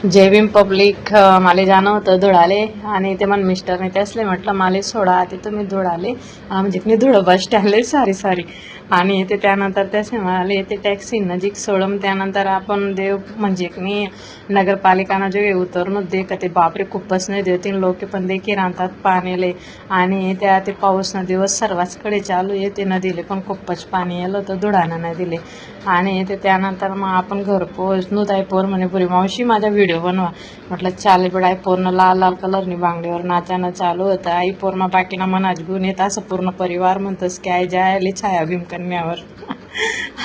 जय Bhim public. मला जाणं होतं धुळाले आणि ते मला मिस्टरने त्यासले म्हटलं मला सोडा ते तुम्ही धुळाले म्हणजे मी धुळं बस स्टँडले सारी आणि ते त्यानंतर त्याचे म्हणाले ते टॅक्सी नजीक सोडम त्यानंतर आपण देव म्हणजे मी नगरपालिकानं जे उतरणं दे का ते बापरे खूपच नाही देतील लोक पण देखील राहतात पाणीले आणि त्या ते पाऊसनं दिवस सर्वाचकडे चालू आहे ते नदीले पण खूपच पाणी आलं तर धुळानं नाही दिले आणि ते त्यानंतर मग आपण घर पोहोचलो ताई पोर म्हणे पुरी मावशी माझा व्हिडिओ बनवा म्हटलं चालेल पण आई पूर्ण लाल लाल कलरनी बांगडीवर नाचानं चालू होतं आई पूर्ण बाकीना मनात घेऊन येत असं पूर्ण परिवार म्हणतोस की आई जायले छाया भीमकन्यावर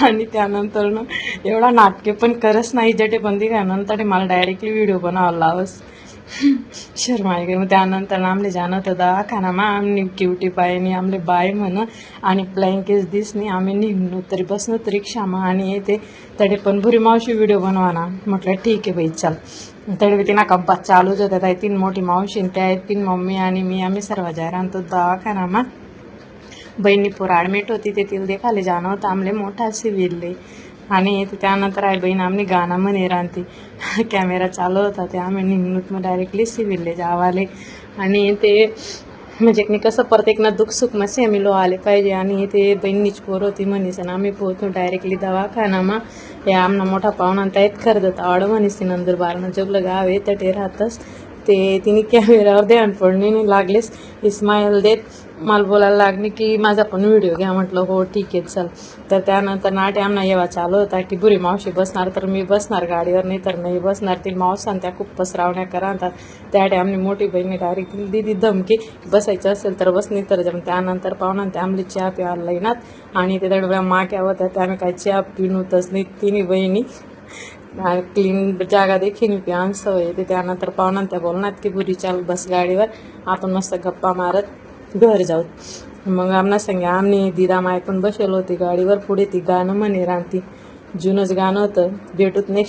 आणि त्यानंतर ना एवढा नाटके पण करत नाही जटे पण दिल्यानंतर मला डायरेक्टली व्हिडिओ बनावं लावस शर्माई गे. मग त्यानंतर आमले जाणं होतं दवाखानामा आम्ही क्युटी पायनी आमले बाय म्हण आणि ब्लँकेज दिसनी आम्ही निघणं तरी बसणं तर रिक्षामा आणि येते तडे पण भुरी मावशी व्हिडिओ बनवाना म्हटलं ठीक आहे बाई चल तडे तिना कब्बात चालूच होत्या ताई तीन मोठी मावशी त्या तीन मम्मी आणि मी आम्ही सर्व जाय राहतो दवाखानामा बहिणी पोर ॲडमिट होती ते तिला देखाले जाणं होतं आमले मोठा सिव्हिलले आणि त्यानंतर आई बहीण आम्ही गाणं म्हणे राहते कॅमेरा चालू होता ते आम्ही निघणूक मग डायरेक्टली सिव्हिलले जावाले आणि ते म्हणजे मी कसं प्रत्येकनं दुःख सुख मसे आम्ही लो आले पाहिजे आणि ते बहिणीच पोर होती म्हणीस आणि आम्ही पोहतो डायरेक्टली दवाखानामा या आमना मोठा पाहुणा त्यात खरदत आवड म्हणीस ती नंदुरबारनं जगलं गाव आहे त्या ते राहतच ते तिने कॅमेऱ्यावर ध्यान पडणे नाही लागलेच इस्माईल देत मला बोलायला लागले की माझा पण व्हिडिओ घ्या म्हटलं हो ठीक आहे चल. तर त्यानंतर नाटे आमना येवा चालू होता की बुरी मावशी बसणार तर मी बसणार गाडीवर नाही तर नाही बसणार ती मावसान त्या खूप पसरावण्या करांतात त्याटे आमची मोठी बहिणी डायरेक्ट दिदी धमकी बसायचं असेल तर बस नाही तर जम. त्यानंतर पाहुणा ते आमली चहा प्यायला येणार आणि ते दडब्या माक्या होत्या त्याने काही चहा पिणूतच नाही तिन्ही बहिणी क्लीन जागा देखील प्यान सवय येते. त्यानंतर पाहुणा त्या बोलणार की बुरी चाल बस गाडीवर आपण मस्त गप्पा मारत घर जाऊ. मग आमना सांगे आम्ही दिदा माय पण बसेल होती गाडीवर पुढे ती गाणं म्हणे राहती जुनंच गाणं होतं भेटूत नेक्स्ट